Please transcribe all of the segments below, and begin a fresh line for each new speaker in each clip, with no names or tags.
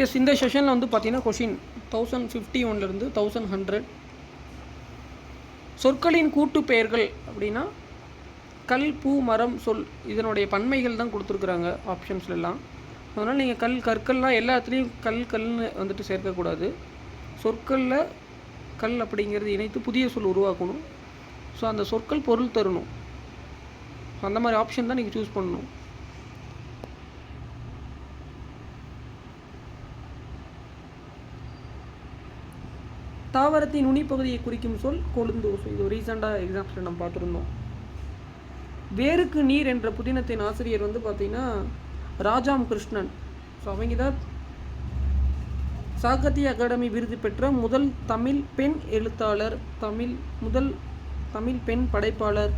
S, இந்த செஷனில் வந்து பார்த்தீங்கன்னா கொஷின் 1051 1100 சொற்களின் கூட்டு பெயர்கள் அப்படின்னா கல், பூ, மரம், சொல் இதனுடைய பன்மைகள் தான் கொடுத்துருக்குறாங்க ஆப்ஷன்ஸ்லாம். அதனால் நீங்கள் கற்கள்லாம் எல்லாத்துலேயும் கல்னு வந்துட்டு சேர்க்கக்கூடாது. சொற்களில் கல் அப்படிங்கிறது இணைத்து புதிய சொல் உருவாக்கணும். ஸோ அந்த சொற்கள் பொருள் தரணும். ஸோ அந்த மாதிரி ஆப்ஷன் தான் நீங்கள் சூஸ் பண்ணணும். தாவரத்தின் நுனிப்பகுதியை குறிக்கும் சொல் கொழுந்தோசை. இது ரீசெண்டாக எக்ஸாம்ஸில் நம்ம பார்த்துருந்தோம். வேருக்கு நீர் என்ற புதினத்தின் ஆசிரியர் வந்து பார்த்திங்கன்னா ராஜாம் கிருஷ்ணன். ஸோ அவங்க தான் சாகித்ய அகாடமி விருது பெற்ற முதல் தமிழ் பெண் எழுத்தாளர், முதல் தமிழ் பெண் படைப்பாளர்.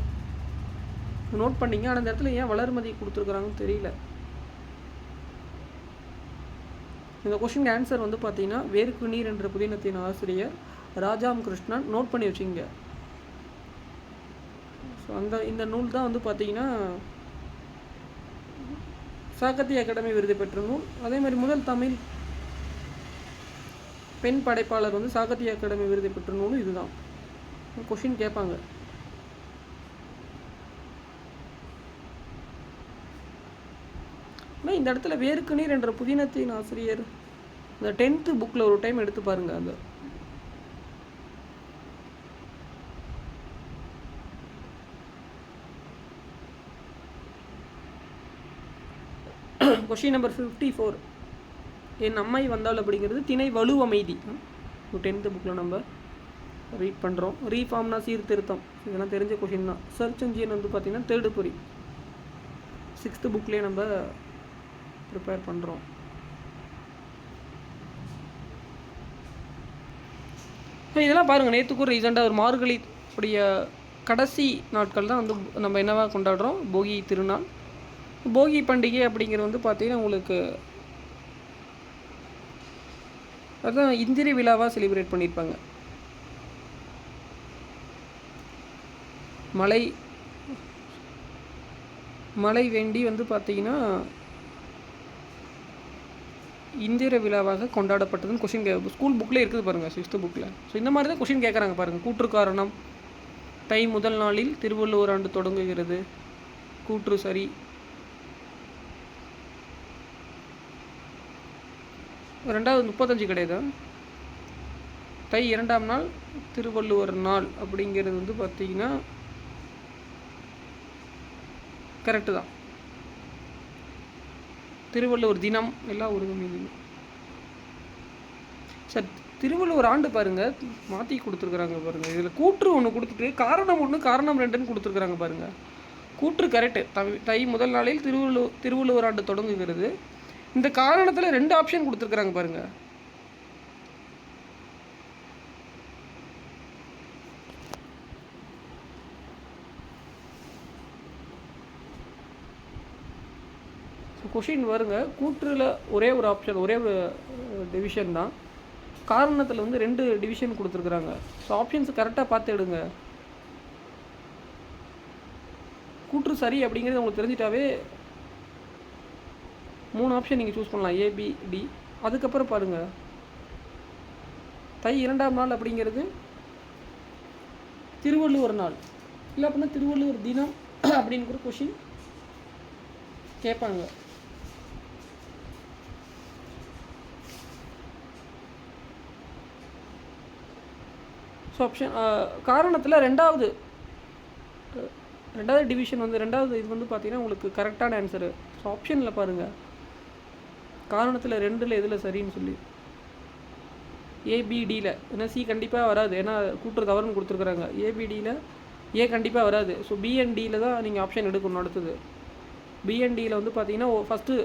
நோட் பண்ணிங்க. ஆனால் அந்த இடத்துல ஏன் வளர்மதி கொடுத்துருக்குறாங்கன்னு தெரியல. இந்த கொஷின் ஆன்சர் வந்து பார்த்தீங்கன்னா வேருக்கு நீர் என்ற புதினத்தின் ஆசிரியர் ராஜாம் கிருஷ்ணன். நோட் பண்ணி வச்சுங்க. ஸோ இந்த நூல் தான் வந்து பார்த்தீங்கன்னா சாகித்ய அகாடமி விருது பெற்ற நூல். அதே மாதிரி முதல் தமிழ் பெண் படைப்பாளர் வந்து சாகித்ய அகாடமி விருது பெற்ற நூலும் இதுதான். கொஷின் கேட்பாங்க. ஆனால் இந்த இடத்துல வேருக்கு நீர் என்ற புதினத்தின் ஆசிரியர் இந்த 10th புக்கில் ஒரு டைம் எடுத்து பாருங்க. அந்த கொஷின் நம்பர் 54 என் அம்மை வந்தால் அப்படிங்கிறது திணை வலுவமைதி. 10th புக்கில் நம்ம ரீட் பண்ணுறோம். ரீஃபார்ம்னா சீர்திருத்தம், இதெல்லாம் தெரிஞ்ச கொஷின் தான். சர்ச் இன்ஜின் வந்து பார்த்திங்கன்னா தேர்டு பொறி 6th புக்லேயே நம்ம ப்ரிப்பேர் பண்ணுறோம். இதெல்லாம் பாருங்கள். நேற்றுக்கும் ரீசெண்டாக ஒரு மார்கழி உடைய கடைசி நாட்கள் தான் வந்து நம்ம என்னவாக கொண்டாடுறோம், போகி திருநாள். போகி பண்டிகை அப்படிங்கிறது வந்து பார்த்திங்கன்னா உங்களுக்கு அதுதான் இந்திர விழாவாக செலிப்ரேட் பண்ணியிருப்பாங்க. மழை வேண்டி வந்து பார்த்திங்கன்னா இந்திர விழாவாக கொண்டாடப்பட்டதுன்னு கொஷின் ஸ்கூல் புக்கில் இருக்குது பாருங்கள், 6th புக்கில். ஸோ இந்த மாதிரி தான் கொஷின் கேட்குறாங்க பாருங்கள். கூற்று காரணம், தை முதல் நாளில் திருவள்ளுவர் ஆண்டு தொடங்குகிறது, கூற்று சரி. ரெண்டாவது 35 கிடையாது. தை 2ஆம் நாள் திருவள்ளுவர் நாள் அப்படிங்கிறது வந்து பார்த்திங்கன்னா கரெக்டு தான். திருவள்ளுவர் தினம் எல்லாம் ஒரு மீனிங். சார் திருவள்ளுவர் ஆண்டு பாருங்கள் மாற்றி கொடுத்துருக்குறாங்க பாருங்கள். இதில் கூற்று ஒன்று கொடுத்துட்டு காரணம் 1 காரணம் 2ன்னு கொடுத்துருக்குறாங்க பாருங்கள். கூற்று கரெக்டு, தை முதல் நாளில் திருவள்ளுவர் ஆண்டு தொடங்குகிறது. இந்த காரணத்தில் 2 ஆப்ஷன் கொடுத்துருக்குறாங்க பாருங்கள். கொஷின் வருங்க. கூற்றில் ஒரே ஒரு ஆப்ஷன், ஒரே ஒரு டிவிஷன் தான். காரணத்தில் வந்து 2 டிவிஷன் கொடுத்துருக்குறாங்க. ஸோ ஆப்ஷன்ஸ் கரெக்டாக பார்த்து எடுங்க. கூற்று சரி அப்படிங்கிறது உங்களுக்கு தெரிஞ்சிட்டாவே 3 ஆப்ஷன் நீங்கள் சூஸ் பண்ணலாம், ABD. அதுக்கப்புறம் பாருங்கள், தை 2ஆம் நாள் அப்படிங்கிறது திருவள்ளுவர் நாள், இல்லை அப்படின்னா திருவள்ளுவர் தினம் அப்படின்னு கூட கொஷின் கேட்பாங்க. ஸோ ஆப்ஷன் காரணத்தில் ரெண்டாவது டிவிஷன் வந்து ரெண்டாவது இது வந்து பார்த்திங்கன்னா உங்களுக்கு கரெக்டான ஆன்சரு. ஸோ ஆப்ஷனில் பாருங்கள், காரணத்தில் 2ல் எதில் சரின்னு சொல்லி ABDயில். ஏன்னா C கண்டிப்பாக வராது, ஏன்னா கூற்று தவறுன்னு கொடுத்துருக்குறாங்க. ABDயில் A கண்டிப்பாக வராது. ஸோ B and Dயில் தான் நீங்கள் ஆப்ஷன் எடுக்கணும். அடுத்தது B and Dயில் வந்து பார்த்திங்கன்னா ஃபஸ்ட்டு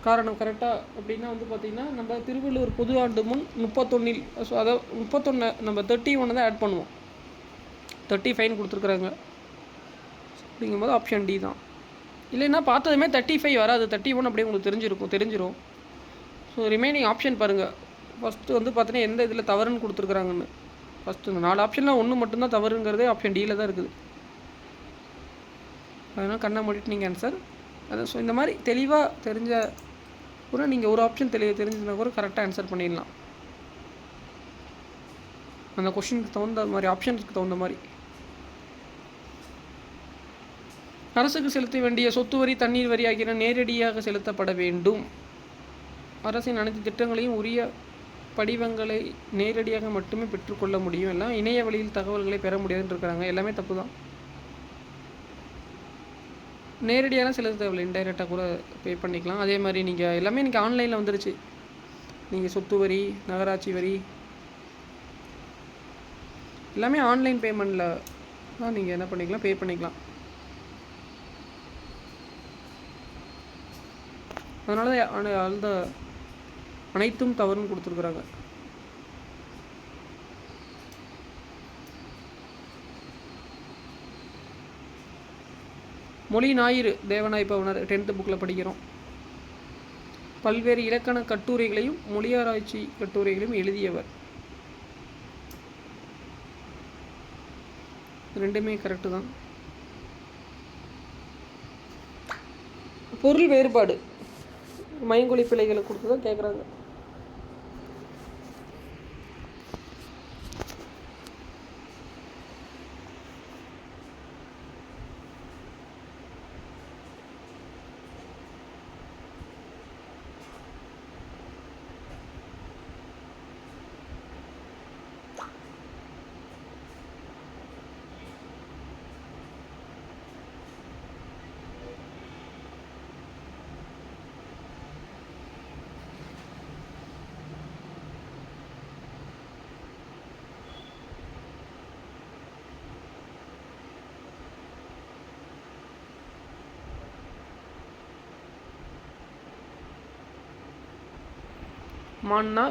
காரணம் கரெக்டாக அப்படின்னா வந்து பார்த்திங்கன்னா நம்ம திருவள்ளுவர் பொது ஆண்டு முன் 31. ஸோ அதை 31 நம்ம 31 தான் ஆட் பண்ணுவோம். 35 கொடுத்துருக்குறாங்க. அப்படிங்கும்போது ஆப்ஷன் D தான். இல்லைன்னா பார்த்ததுமே 35 வராது, 31 அப்படியே உங்களுக்கு தெரிஞ்சிடும். ஸோ ரிமைனிங் ஆப்ஷன் பாருங்கள். ஃபஸ்ட்டு வந்து பார்த்தீங்கன்னா எந்த இதில் தவறுன்னு கொடுத்துருக்குறாங்கன்னு. ஃபஸ்ட்டு இந்த 4 ஆப்ஷனில் 1 மட்டும்தான் தவறுங்கிறது ஆப்ஷன் Dயில் தான் இருக்குது. அதனால் கண்ணை மூடிட்டு நீங்கள் ஆன்சர் அது. ஸோ இந்த மாதிரி தெளிவாக தெரிஞ்ச கூட நீங்கள் ஒரு ஆப்ஷன் தெரிஞ்சுருந்தா கூட கரெக்டாக ஆன்சர் பண்ணிடலாம். அந்த கொஷினுக்கு தகுந்த மாதிரி, ஆப்ஷனுக்கு தகுந்த மாதிரி. அரசுக்கு செலுத்த வேண்டிய சொத்து வரி, தண்ணீர் வரி ஆகியன நேரடியாக செலுத்தப்பட வேண்டும். அரசின் அனைத்து திட்டங்களையும் உரிய படிவங்களை நேரடியாக மட்டுமே பெற்றுக்கொள்ள முடியும். எல்லாம் இணைய வழியில் தகவல்களை பெற முடியாதுன்னு இருக்கிறாங்க. எல்லாமே தப்பு தான். நேரடியாக செலுத்த தேவையில்லை, இன்டைரக்டாக கூட பே பண்ணிக்கலாம். அதே மாதிரி நீங்கள் எல்லாமே இன்றைக்கி ஆன்லைனில் வந்துருச்சு. நீங்கள் சொத்து வரி, நகராட்சி வரி எல்லாமே ஆன்லைன் பேமெண்ட்டில் தான் நீங்கள் என்ன பண்ணிக்கலாம், பே பண்ணிக்கலாம். அதனால அந்த அனைத்தும் தவறுன்னு கொடுத்துருக்குறாங்க. மொழி ஞாயிறு தேவநாய் பவனர் 10th புக்கில் படிக்கிறோம். பல்வேறு இலக்கண கட்டுரைகளையும் மொழியாராய்ச்சி கட்டுரைகளையும் எழுதியவர். ரெண்டுமே கரெக்டு தான். பொருள் வேறுபாடு மையங்கொழி பிழைகளை கொடுத்து தான் கேட்குறாங்க. மான்னா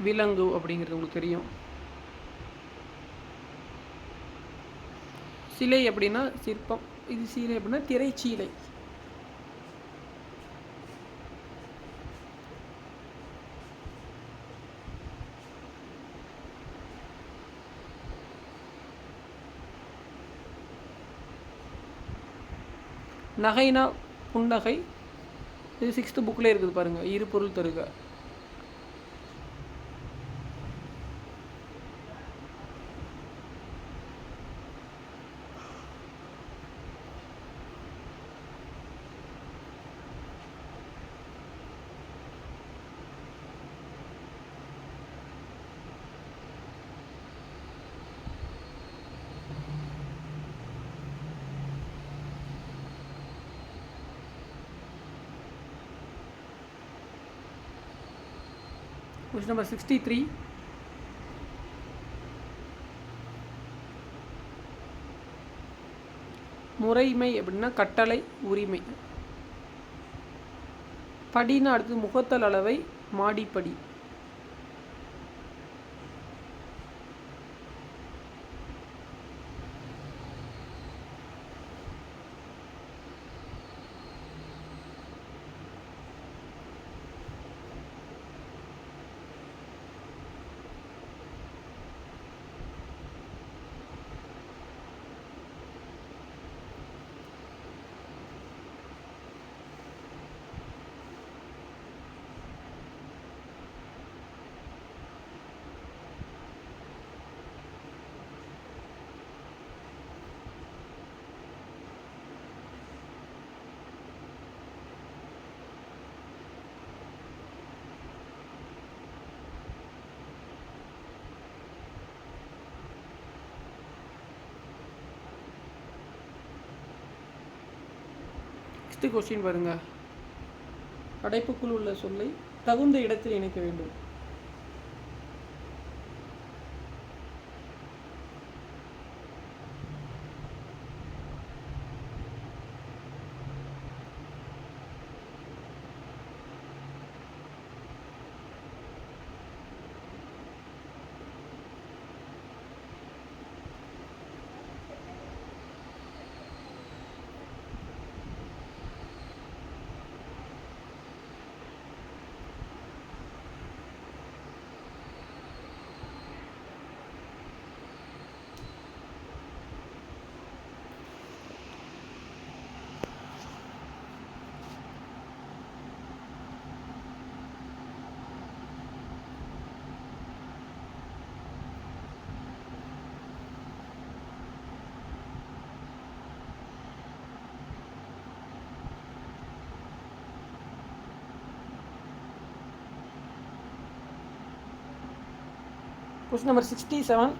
விலங்கு அப்படிங்கிறது உங்களுக்கு தெரியும். சிலை அப்படின்னா சிற்பம். இது சீலை அப்படின்னா திரைச்சீலை. நகைனா புன்னகை. இது 6th புக்கில் இருக்குது பாருங்கள். இரு பொருள் தருக. Question number 63. முறைமை அப்படின்னா கட்டளை, உரிமை. படினா அடுத்து முகத்தல் அளவை, மாடிப்படி. நெக்ஸ்ட் கொஸ்டின் பாருங்க. அடைப்புக்குள் உள்ள சொல்லை தகுந்த இடத்தில் இணைக்க வேண்டும். Question number 67.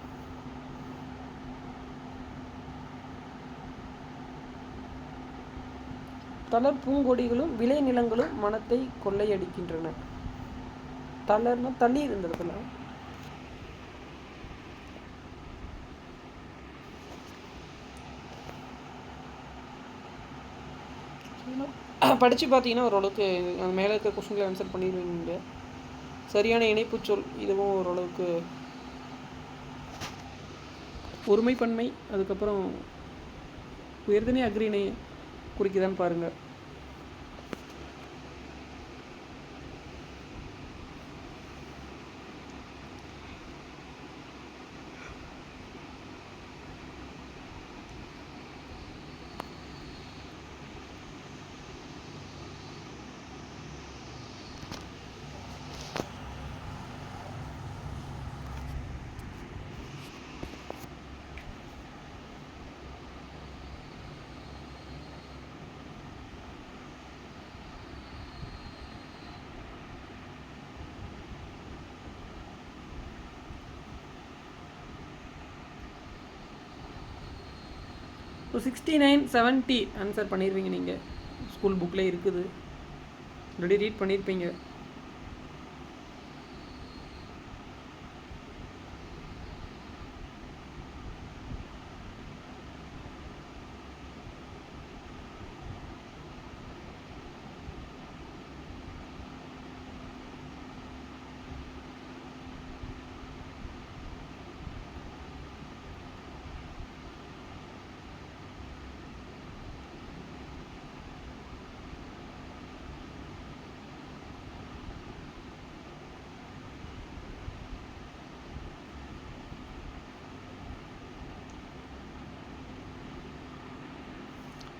தளர் பூங்கொடிகளும் விளை நிலங்களும் மனத்தை கொள்ளையடிக்கின்றன. தளர்னா தண்ணீர் இந்த இடத்துல. படித்து பார்த்தீங்கன்னா ஓரளவுக்கு அந்த மேலே இருக்க கொஸ்டின்களை ஆன்சர் பண்ணிடுவீங்க. சரியான இணைப்பு சொல் இதுவும் ஓரளவுக்கு ஒருமைப்பன்மை, அதுக்கப்புறம் உயர்திணை அக்ரிணை குறிக்குதான்னு பாருங்கள். ஸோ 69, 70 ஆன்சர் பண்ணிடுவீங்க. நீங்கள் ஸ்கூல் புக்கில் இருக்குது, ஆல்ரெடி ரீட் பண்ணியிருப்பீங்க.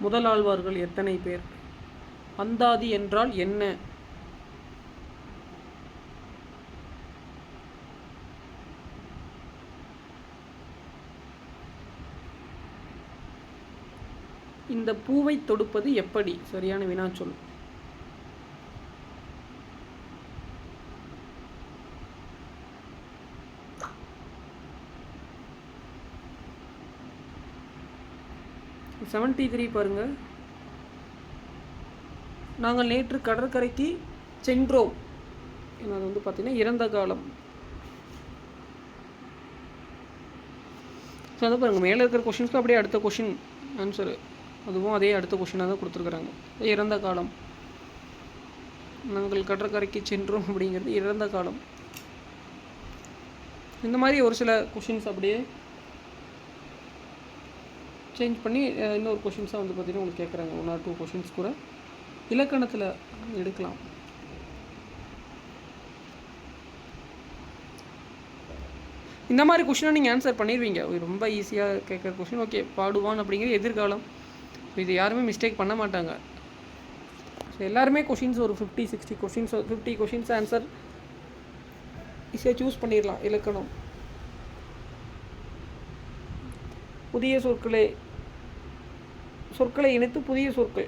முதலாழ்வார்கள் எத்தனை பேர்? அந்தாதி என்றால் என்ன? இந்த பூவை தொடுப்பது எப்படி? சரியான வினாச்சொல். செவன்டி 3 பாருங்கள். நாங்கள் நேற்று கடற்கரைக்கு சென்றோம். அது வந்து பார்த்திங்கன்னா இறந்த காலம். ஸோ அதை பாருங்கள், மேலே இருக்கிற கொஷின்ஸ்க்கு அப்படியே அடுத்த கொஷின் ஆன்சரு, அதுவும் அதே அடுத்த கொஷினாக தான் கொடுத்துருக்குறாங்க. இறந்த காலம். நாங்கள் கடற்கரைக்கு சென்றோம் அப்படிங்கிறது இறந்த காலம். இந்த மாதிரி ஒரு சில கொஷின்ஸ் அப்படியே சேஞ்ச் பண்ணி இன்னொரு கொஷின்ஸாக வந்து பார்த்திங்கன்னா உங்களுக்கு கேட்குறாங்க. 1 or 2 கொஷின்ஸ் கூட இலக்கணத்தில் எடுக்கலாம். இந்த மாதிரி கொஷினை நீங்கள் ஆன்சர் பண்ணிடுவீங்க. ரொம்ப ஈஸியாக கேட்குற கொஷின். ஓகே, பாடுவான் அப்படிங்கிறது எதிர்காலம். இது யாருமே மிஸ்டேக் பண்ண மாட்டாங்க. ஸோ எல்லாருமே கொஷின்ஸ் ஒரு 50-60 கொஷின்ஸ், 50 கொஷின்ஸ் ஆன்சர் ஈஸியாக சூஸ் பண்ணிடலாம். இலக்கணம், புதிய சொற்களை இணைத்து புதிய சொற்கள்.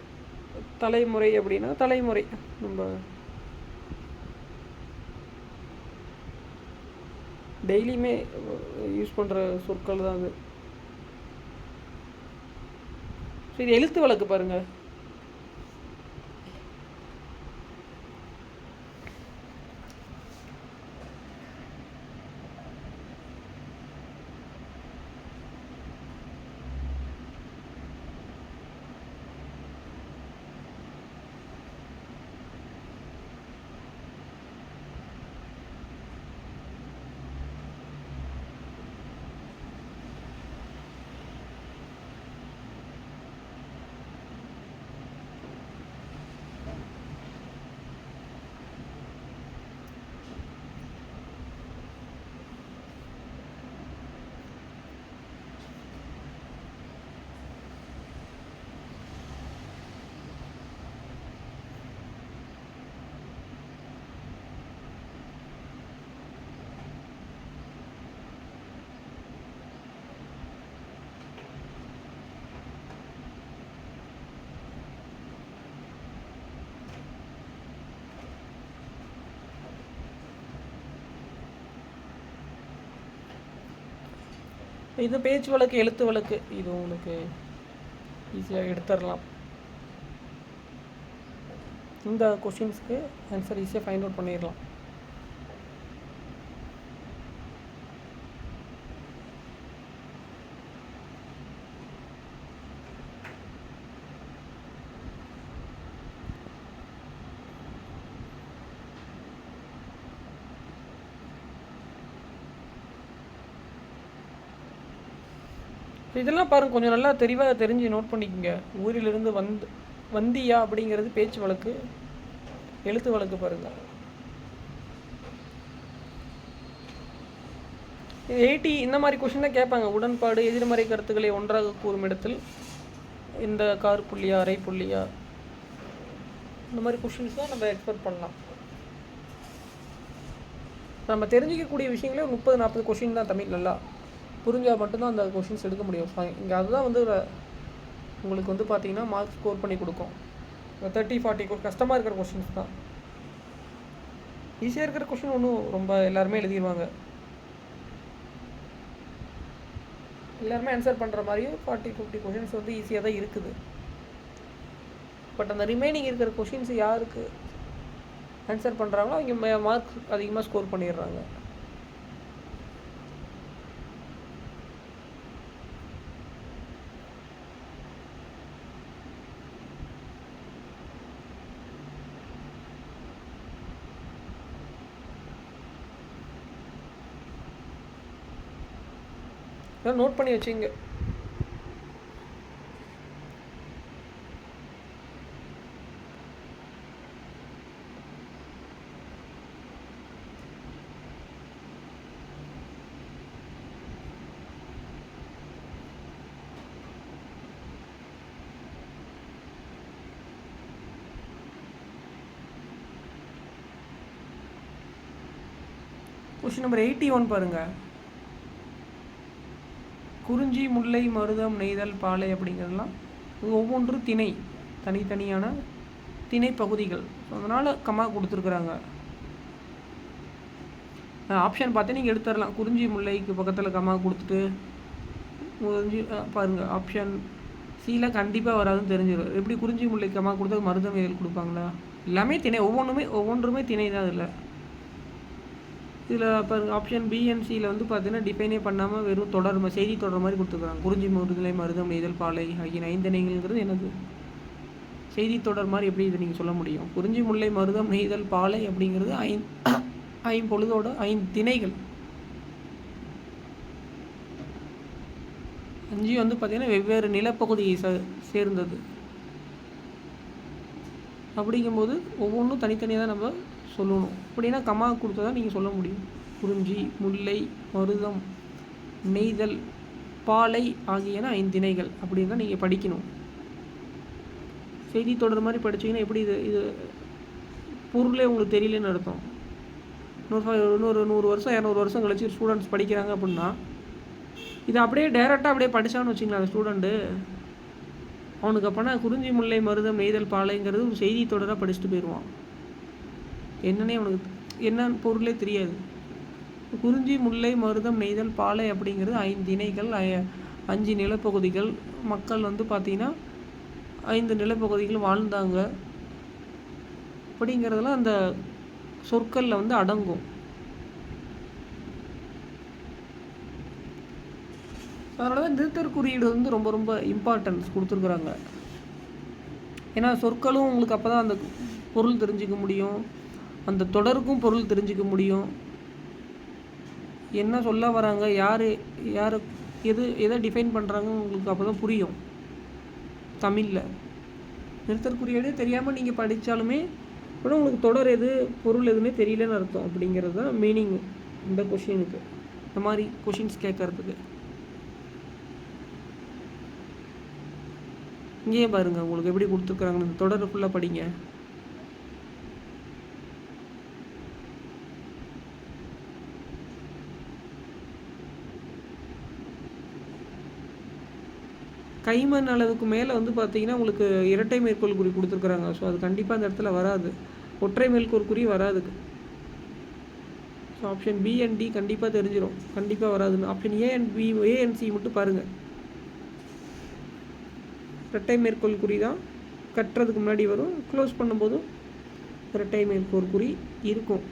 தலைமுறை அப்படின்னா தலைமுறை நம்ம டெய்லியுமே யூஸ் பண்ணுற சொற்கள் தான் அது. ஸோ இது எழுத்து வழக்கு பாருங்கள். இது பேச்சு வழக்கு, எழுத்து வழக்கு, இது உங்களுக்கு ஈஸியாக எடுத்துடலாம். இந்த கொஷின்ஸ்க்கு ஆன்சர் ஈஸியாக ஃபைண்ட் அவுட் பண்ணிடலாம். இதெல்லாம் பாருங்கள், கொஞ்சம் நல்லா தெளிவாக தெரிஞ்சு நோட் பண்ணிக்கோங்க. ஊரிலிருந்து வந்தியா அப்படிங்கிறது பேச்சு வழக்கு, எழுத்து வழக்கு பாருங்கள். இது 80 இந்த மாதிரி கொஷின் தான் கேட்பாங்க. உடன்பாடு, எதிர்மறை கருத்துக்களை ஒன்றாக கூறும் இடத்தில் இந்த கார் புள்ளியா, அரை புள்ளியா, இந்த மாதிரி கொஷின்ஸ் தான் நம்ம எக்ஸ்பெக்ட் பண்ணலாம். நம்ம தெரிஞ்சிக்கக்கூடிய விஷயங்களே 30-40 கொஷின் தான் தமிழ் நல்லா புரிஞ்சால் மட்டும்தான் அந்த கொஷின்ஸ் எடுக்க முடியும். இங்கே அதுதான் வந்து உங்களுக்கு வந்து பார்த்திங்கன்னா மார்க் ஸ்கோர் பண்ணி கொடுக்கும். 30-40 கஷ்டமாக இருக்கிற கொஷின்ஸ் தான். ஈஸியாக இருக்கிற கொஷின் ஒன்றும் ரொம்ப எல்லாருமே எழுதிடுவாங்க. எல்லாருமே ஆன்சர் பண்ணுற மாதிரியும் 40-50 கொஷின்ஸ் வந்து ஈஸியாக தான் இருக்குது. பட் அந்த ரிமைனிங் இருக்கிற கொஷின்ஸ் யாருக்கு ஆன்சர் பண்ணுறாங்களோ அவங்க மார்க் அதிகமாக ஸ்கோர் பண்ணிடுறாங்க. நோட் பண்ணி வச்சுங்க. கொஸ்டின் நம்பர் 81 பாருங்கள். குறிஞ்சி, முல்லை, மருதம், நெய்தல், பாலை அப்படிங்கிறதுலாம் ஒவ்வொன்று திணை, தனித்தனியான திணை பகுதிகள். அதனால் கம்மா கொடுத்துருக்குறாங்க. ஆப்ஷன் பார்த்து நீங்கள் எடுத்துடலாம். குறிஞ்சி முல்லைக்கு பக்கத்தில் கம்மா கொடுத்துட்டு குறிஞ்சி பாருங்கள். ஆப்ஷன் சியில் கண்டிப்பாக வராதுன்னு தெரிஞ்சிடும். எப்படி குறிஞ்சி முல்லைக்கு கம்மா கொடுத்தா மருதம், நெய்தல் கொடுப்பாங்களா? எல்லாமே திணை, ஒவ்வொன்றுமே திணை தான். இதில் பாருங்கள், ஆப்ஷன் பி அண்ட் சியில் வந்து பார்த்தீங்கன்னா டிஃபைனே பண்ணாமல் வெறும் செய்தி தொடர் மாதிரி கொடுத்துருக்குறாங்க. குறிஞ்சி, முல்லை, மருதம், நெய்தல், பாலை ஆகிய 5 திணைகள்ங்கிறது என்னது செய்தி தொடர் மாதிரி எப்படி இதை நீங்கள் சொல்ல முடியும்? குறிஞ்சி, முல்லை, மருதம், நெய்தல், பாலை அப்படிங்கிறது ஐம்பொழுதோட 5 திணைகள். 5 வந்து பார்த்திங்கன்னா வெவ்வேறு நிலப்பகுதியை சேர்ந்தது. அப்படிங்கும்போது ஒவ்வொன்றும் தனித்தனியாக தான் நம்ம சொல்லணும். அப்படின்னா கம்மா கொடுத்தா தான் நீங்கள் சொல்ல முடியும். குறிஞ்சி, முல்லை, மருதம், நெய்தல், பாலை ஆகியன 5 திணைகள் அப்படின்னு தான் நீங்கள் படிக்கணும். செய்தி தொடர் மாதிரி படிச்சிங்கன்னா எப்படி இது பொருளே உங்களுக்கு தெரியலன்னு அர்த்தம். இன்னொரு 100 வருஷம் 200 வருஷம் கழிச்சு ஸ்டூடெண்ட்ஸ் படிக்கிறாங்க அப்படின்னா இதை அப்படியே டைரெக்டாக அப்படியே படித்தான்னு வச்சுங்களேன். அந்த ஸ்டூடெண்ட்டு அவனுக்கு அப்போனா குறிஞ்சி, முல்லை, மருதம், நெய்தல், பாலைங்கிறது ஒரு செய்தி தொடராக படிச்சுட்டு போயிடுவான். என்னன்னே அவனுக்கு என்ன பொருளே தெரியாது. குறிஞ்சி, முல்லை, மருதம், நெய்தல், பாலை அப்படிங்கிறது 5 திணைகள், 5 நிலப்பகுதிகள். மக்கள் வந்து பார்த்திங்கன்னா 5 நிலப்பகுதிகள் வாழ்ந்தாங்க அப்படிங்கிறதுலாம் அந்த சொற்களில் வந்து அடங்கும். அதனால தான் நிறுத்தற் குறியீடு வந்து ரொம்ப ரொம்ப இம்பார்ட்டன்ஸ் கொடுத்துருக்குறாங்க. ஏன்னா சொற்களும் உங்களுக்கு அப்போ தான் அந்த பொருள் தெரிஞ்சிக்க முடியும், அந்த தொடருக்கும் பொருள் தெரிஞ்சிக்க முடியும். என்ன சொல்ல வராங்க, யார் எதை டிஃபைன் பண்ணுறாங்க உங்களுக்கு அப்போ தான் புரியும். தமிழில் நிறுத்தற் குறியீடு தெரியாமல் நீங்கள் படித்தாலுமே கூட உங்களுக்கு தொடர் எது பொருள் எதுவுமே தெரியலன்னு அர்த்தம். அப்படிங்கிறது தான் மீனிங் இந்த கொஷினுக்கு, இந்த மாதிரி கொஷின்ஸ் கேட்குறதுக்கு. இங்கேயே பாருங்கள் உங்களுக்கு எப்படி கொடுத்துருக்குறாங்கன்னு. இந்த தொடர் ஃபுல்லாக படிங்க. கைமண் அளவுக்கு மேலே வந்து பார்த்தீங்கன்னா உங்களுக்கு இரட்டை மேற்கோள் குறி கொடுத்துருக்குறாங்க. ஸோ அது கண்டிப்பாக அந்த இடத்துல வராது. ஒற்றை மேற்கோள் குறி வராது. So option B and D கண்டிப்பாக தெரிஞ்சிடும், கண்டிப்பாக வராதுன்னு. Option A and B, A and C மட்டும் பாருங்கள். இரட்டை மேற்கோள் குறி தான் கட்டுறதுக்கு முன்னாடி வரும், க்ளோஸ் பண்ணும்போதும் இரட்டை மேற்கோள் குறி இருக்கும்.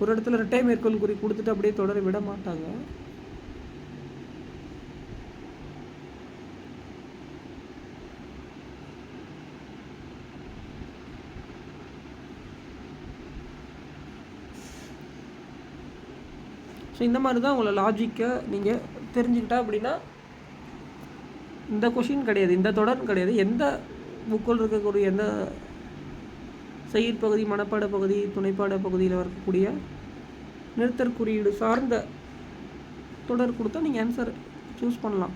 ஒரு இடத்துல இரட்டை மேற்கோள் குறி கொடுத்துட்டு அப்படியே தொடர விட மாட்டாங்க. ஸோ இந்த மாதிரி தான் உங்களை லாஜிக்கை நீங்கள் தெரிஞ்சுக்கிட்டா அப்படின்னா இந்த கொஷின் கிடையாது, இந்த தொடர்னு கிடையாது, எந்த புக்கில் இருக்கக்கூடிய எந்த செயற்பகுதி, மனப்பாட பகுதி, துணைப்பாட பகுதியில் இருக்கக்கூடிய நிறுத்தற் குறியீடு சார்ந்த தொடர் கொடுத்தா நீங்கள் ஆன்சர் சூஸ் பண்ணலாம்.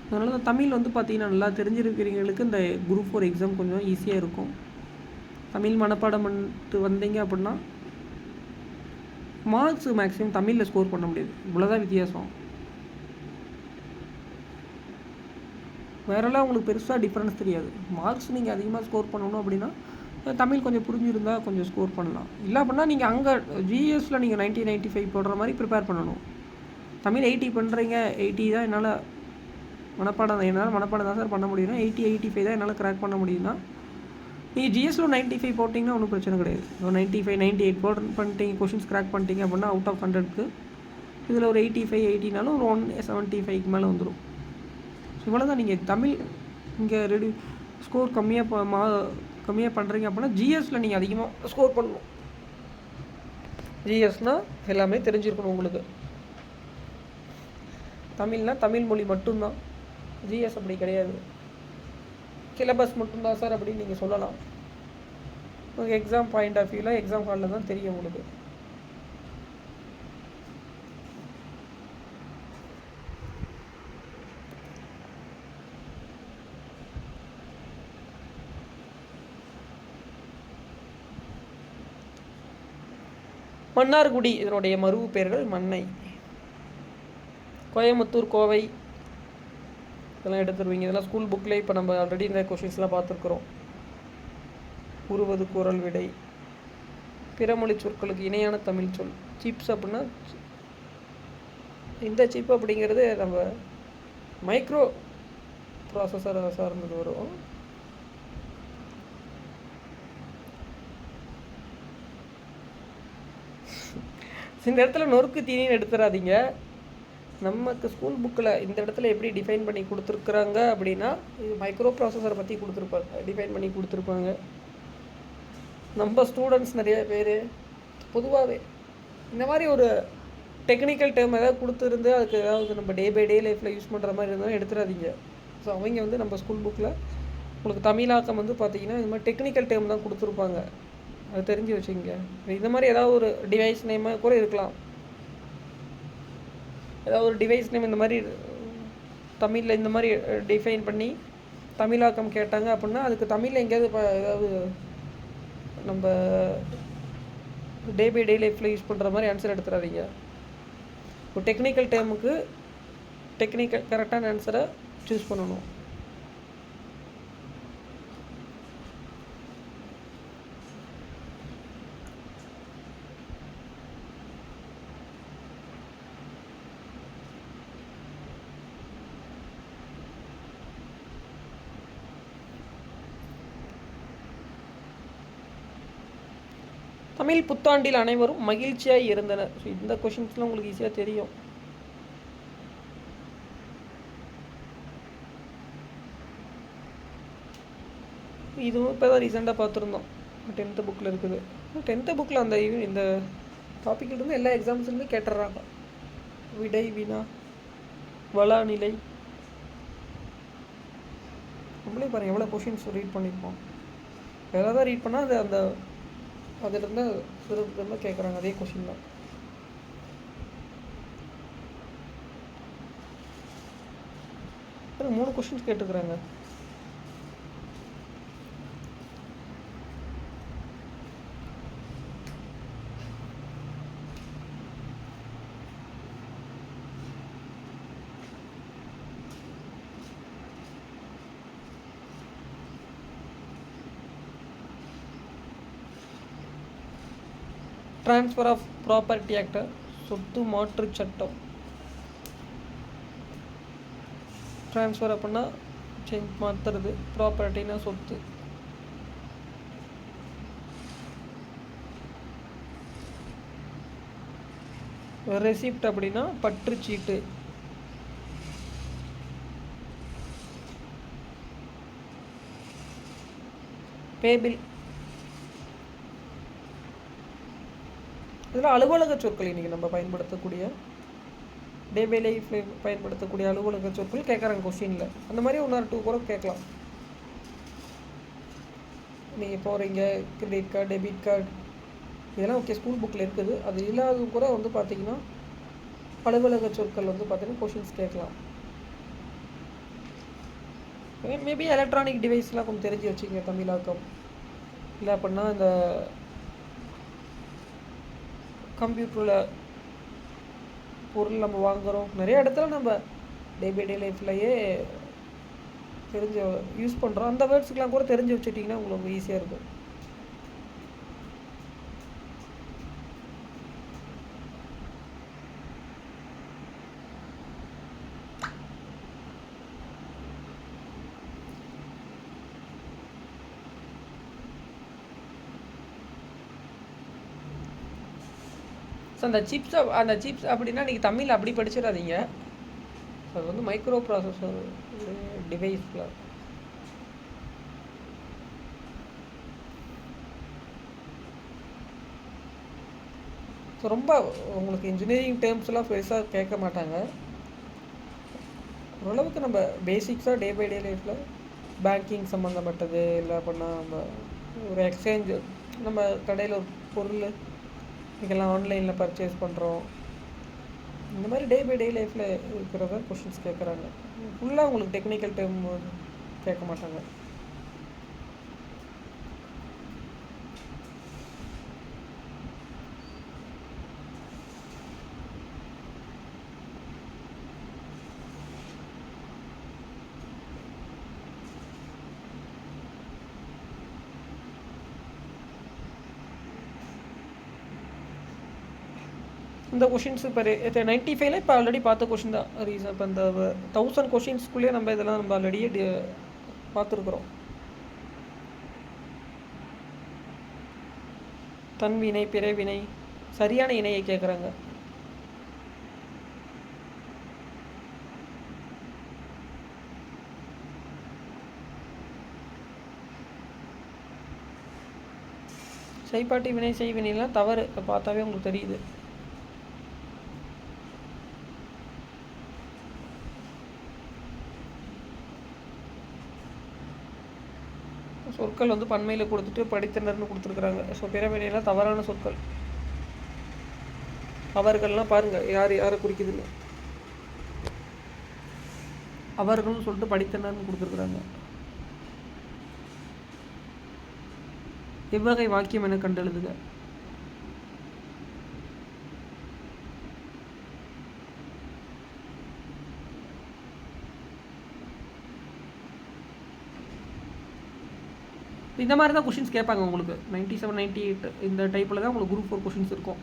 அதனால தான் தமிழ் வந்து பார்த்திங்கன்னா நல்லா தெரிஞ்சிருக்கிறவங்களுக்கு இந்த குரூப் 4 எக்ஸாம் கொஞ்சம் ஈஸியாக இருக்கும். தமிழ் மனப்பாடம் பண்ணிட்டு வந்தீங்க அப்படின்னா மார்க்ஸ் மேக்ஸிமம் தமிழில் ஸ்கோர் பண்ண முடியாது, இவ்வளோதான் வித்தியாசம். வேறெல்லாம் உங்களுக்கு பெருசாக டிஃப்ரென்ஸ் தெரியாது. மார்க்ஸ் நீங்கள் அதிகமாக ஸ்கோர் பண்ணணும் அப்படின்னா தமிழ் கொஞ்சம் புரிஞ்சிருந்தால் கொஞ்சம் ஸ்கோர் பண்ணலாம். இல்லை அப்படின்னா நீங்கள் அங்கே ஜிஎஸில் நீங்கள் 90-95 போடுற மாதிரி ப்ரிப்பேர் பண்ணணும். தமிழ் 80 பண்ணுறீங்க, 80 தான் என்னால் மனப்பாடம் தான் சார் பண்ண முடியும்னா 80-85 தான் என்னால் கிராக் பண்ண முடியும்னா நீங்கள் ஜிஎஸ்சில் 95 போட்டிங்கன்னா ஒன்றும் பிரச்சனை கிடையாது. 95-98 பண்ணிட்டீங்க, கொஷின்ஸ் கிராக் பண்ணிட்டீங்க அப்படின்னா அவுட் ஆஃப் 100க்கு இதில் ஒரு 85-80னாலும் ஒரு 175க்கு மேலே வந்துடும். ஸோ இவ்வளோ தான். நீங்கள் தமிழ் இங்கே ஸ்கோர் கம்மியாக பண்ணுறீங்க அப்படின்னா ஜிஎஸில் நீங்கள் அதிகமாக ஸ்கோர் பண்ணணும். ஜிஎஸ்னால் எல்லாமே தெரிஞ்சிருக்கணும் உங்களுக்கு. தமிழ்னால் தமிழ் மொழி மட்டும்தான், ஜிஎஸ் அப்படி கிடையாது. சிலபஸ் மட்டும்தான் சார் அப்படின்னு நீங்கள் சொல்லலாம். உங்கள் எக்ஸாம் பாயிண்ட் ஆஃப் வியூவில் எக்ஸாம் ஹாலில் தான் தெரியும் உங்களுக்கு. மன்னார்குடி இதனுடைய மருவு பெயர்கள் மன்னை. கோயம்புத்தூர், கோவை இதெல்லாம் எடுத்துருவீங்க. இதெல்லாம் ஸ்கூல் புக்கில் இப்போ நம்ம ஆல்ரெடி இந்த கொஷின்ஸ்லாம் பார்த்துருக்குறோம். உருவது குரல் விடை, பிறமொழி சொற்களுக்கு இணையான தமிழ் சொல். சிப்ஸ் அப்படின்னா இந்த சிப் அப்படிங்கிறது நம்ம மைக்ரோ ப்ராசஸர் சார்ந்தது வரும். இந்த இடத்துல நொறுக்கு தீனின்னு எடுத்துடாதீங்க. நமக்கு ஸ்கூல் புக்கில் இந்த இடத்துல எப்படி டிஃபைன் பண்ணி கொடுத்துருக்குறாங்க அப்படின்னா இது மைக்ரோ ப்ராசஸரை பற்றி டிஃபைன் பண்ணி கொடுத்துருப்பாங்க. நம்ம ஸ்டூடெண்ட்ஸ் நிறைய பேர் பொதுவாகவே இந்த மாதிரி ஒரு டெக்னிக்கல் டேர்ம் ஏதாவது கொடுத்துருந்து அதுக்கு ஏதாவது நம்ம டே பை டே லைஃப்பில் யூஸ் பண்ணுற மாதிரி இருந்தாலும் எடுத்துடாதீங்க. ஸோ அவங்க நம்ம ஸ்கூல் புக்கில் உங்களுக்கு தமிழாக்கம் பார்த்திங்கன்னா இது மாதிரி டெக்னிக்கல் டேர்ம் தான் கொடுத்துருப்பாங்க, அது தெரிஞ்சு வச்சுங்க. இந்த மாதிரி ஏதாவது ஒரு டிவைஸ் நேமாக கூட இருக்கலாம். ஏதாவது ஒரு டிவைஸ் நேம் இந்த மாதிரி தமிழில் இந்த மாதிரி டிஃபைன் பண்ணி தமிழாக்கம் கேட்டாங்க அப்படின்னா அதுக்கு தமிழில் எங்கேயாவது ஏதாவது நம்ம டே பை டே லைஃப்பில் யூஸ் பண்ணுற மாதிரி ஆன்சர் எடுத்துடாதீங்க. ஒரு டெக்னிக்கல் டேர்முக்கு கரெக்டான ஆன்சரை சூஸ் பண்ணணும். தமிழ் புத்தாண்டில் அனைவரும் மகிழ்ச்சியாக இருந்தனர். ஸோ இந்த கொஷின்ஸ்லாம் உங்களுக்கு ஈஸியாக தெரியும். இதுவும் இப்போ தான் ரீசெண்டாக பார்த்துருந்தோம், 10th புக்கில் இருக்குது. 10th புக்கில் அந்த இந்த டாப்பிக்கிலிருந்து எல்லா எக்ஸாம்ஸ்லையுமே கேட்டுடுறாங்க. விடை, வினா, வளா நிலை. நம்மளே பாருங்கள் எவ்வளோ கொஷின்ஸ் ரீட் பண்ணியிருப்போம். வேறு தான் ரீட் பண்ணால் அந்த அதிலிருந்து திரும்ப கேட்குறாங்க அதே கொஷின் தான். எனக்கு 3 கொஷின்ஸ் கேட்டுக்கிறாங்க. ட்ரான்ஸ்ஃபர் ஆஃப் ப்ராப்பர்ட்டி ஆக்ட், சொத்து மாற்று சட்டம். ட்ரான்ஸ்ஃபர் அப்படின்னா சேஞ்ச் மாற்றுறது, ப்ராப்பர்ட்டினா சொத்து. ரெசிப்ட் அப்படின்னா பற்றுச்சீட்டு. பேபிள். இதில் அலுவலக சொற்கள் இன்றைக்கி நம்ம பயன்படுத்தக்கூடிய டே பை லைஃப்பில் பயன்படுத்தக்கூடிய அலுவலக சொற்கள் கேட்குறாங்க கொஸ்டினில். அந்த மாதிரி 1 or 2 கூட கேட்கலாம். நீங்கள் போகிறீங்க, கிரெடிட் கார்டு, டெபிட் கார்டு, இதெல்லாம் ஓகே ஸ்கூல் புக்கில் இருக்குது. அது இல்லாத கூட வந்து பார்த்திங்கன்னா அலுவலக சொற்கள் வந்து பார்த்திங்கன்னா கொஷின்ஸ் கேட்கலாம். மேபி எலக்ட்ரானிக் டிவைஸ்லாம் கொஞ்சம் தெரிஞ்சு வச்சுக்கோங்க தமிழாக்கம். இல்லை அப்படின்னா இந்த கம்ப்யூட்டரில் பொருள் நம்ம வாங்குகிறோம், நிறைய இடத்துல நம்ம டே பை டே லைஃப்லையே தெரிஞ்ச யூஸ் பண்ணுறோம். அந்த வேர்ட்ஸுக்கெலாம் கூட தெரிஞ்சு வச்சுட்டிங்கன்னா உங்களுக்கு ஈஸியாக இருக்கும். ஸோ அந்த சிப்ஸ் அப்படின்னா நீங்கள் தமிழ் அப்படி படிச்சிடாதீங்க. ஸோ அது வந்து மைக்ரோ ப்ராசஸர் டிவைஸில். ஸோ ரொம்ப உங்களுக்கு இன்ஜினியரிங் டேர்ம்ஸ்லாம் பெருசாக கேட்க மாட்டாங்க. ஓரளவுக்கு நம்ம பேசிக்ஸாக டே பை டே லைஃப்பில் பேங்கிங் சம்மந்தப்பட்டது, இல்லை அப்படின்னா நம்ம ஒரு எக்ஸ்சேஞ்சு, நம்ம கடையில் ஒரு பொருள் இதெல்லாம் ஆன்லைனில் பர்ச்சேஸ் பண்ணுறோம், இந்த மாதிரி டே பை டே லைஃப்பில் இருக்கிறத கொஷின்ஸ் கேட்குறாங்க. ஃபுல்லாக உங்களுக்கு டெக்னிக்கல் டேர்ம் கேட்க மாட்டாங்க. இந்த கொஷின்ஸ் இப்போ 95ல் இப்போ ஆல்ரெடி பார்த்த கொஷின் தான் ரீசன். இப்போ இந்த 1000 கொஷின்ஸ்குள்ளேயே நம்ம இதெல்லாம் நம்ம ஆல்ரெடியே பார்த்துருக்குறோம். தன்வினை, பிறவினை, சரியான இணையை கேட்குறாங்க. செய்பாட்டி வினை, செய்வினைலாம் தவறு பார்த்தாவே உங்களுக்கு தெரியுது. சொற்கள் வந்து பன்மையில் கொடுத்துட்டு படித்தனர்னு கொடுத்துருக்குறாங்க. ஸோ பிறவினையெல்லாம் தவறான சொற்கள். அவர்கள்லாம் பாருங்கள் யாரை குறிக்குதுன்னு. அவர்கள்னு சொல்லிட்டு படித்தனர்னு கொடுத்துருக்குறாங்க. எவ்வகை வாக்கியம் என கண்டெழுதுக. இந்த மாதிரி தான் கொஷின்ஸ் கேட்பாங்க உங்களுக்கு. 97, 98 இந்த டைப்பில் தான் உங்களுக்கு குரூப் 4 கொஷின்ஸ் இருக்கும்.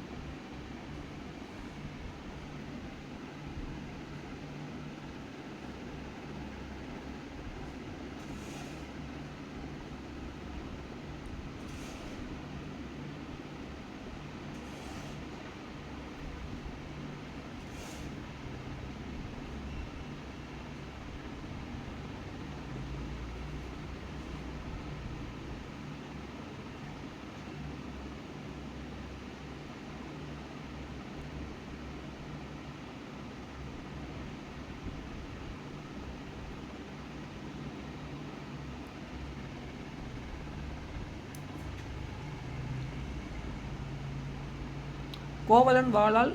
கோவலன் வாளால்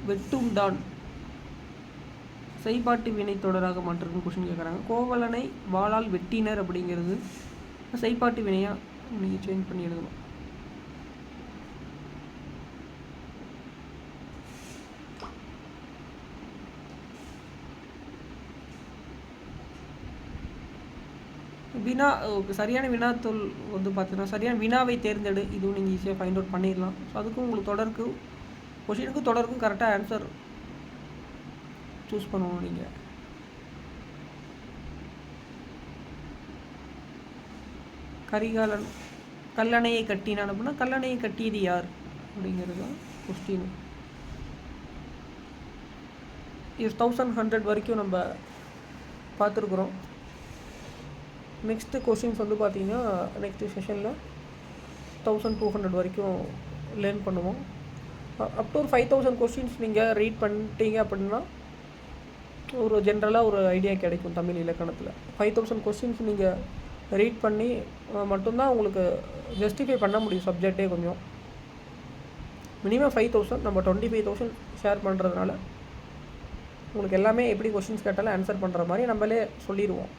வெட்டுண்டான் செய்பாட்டு வினை தொடராக மாற்றிருக்கும் கொஷின் கேட்குறாங்க. கோவலனை வாளால் வெட்டினர் அப்படிங்கிறது செய்பாட்டு வினையாக நீங்கள் சேஞ்ச் பண்ணி எழுதணும். சரியான வினாத்தொல் வந்து பார்த்தீங்கன்னா சரியான வினாவை தேர்ந்தெடு, இதுவும் நீங்கள் ஈஸியாக ஃபைண்ட் அவுட் பண்ணிடலாம். ஸோ அதுக்கும் உங்களுக்கு கொஷினுக்கும் தொடருக்கும் கரெக்டாக ஆன்சர் சூஸ் பண்ணணும் நீங்கள். கல்லணையை கட்டினான் அப்படின்னா கல்லணையை கட்டியது யார் அப்படிங்கிறது தான் கொஸ்டின். இது 1100 வரைக்கும் நம்ம பார்த்துருக்குறோம். நெக்ஸ்ட்டு கொஷின்ஸ் வந்து பார்த்திங்கன்னா நெக்ஸ்ட்டு செஷனில் 1200 வரைக்கும் லேர்ன் பண்ணுவோம். அப் டு ஒரு 5000 கொஸ்டின்ஸ் நீங்கள் ரீட் பண்ணிட்டீங்க அப்படின்னா ஒரு ஜென்ரலாக ஒரு ஐடியா கிடைக்கும் தமிழ் இலக்கணத்தில். 5000 கொஸ்டின்ஸ் நீங்கள் ரீட் பண்ணி மட்டும்தான் உங்களுக்கு ஜஸ்டிஃபை பண்ண முடியும் சப்ஜெக்டே. கொஞ்சம் மினிமம் 5000, நம்ம 25,000 ஷேர் பண்ணுறதுனால உங்களுக்கு எல்லாமே எப்படி கொஸ்டின்ஸ் கேட்டாலும் ஆன்சர் பண்ணுற மாதிரி நம்மளே சொல்லிடுவோம்.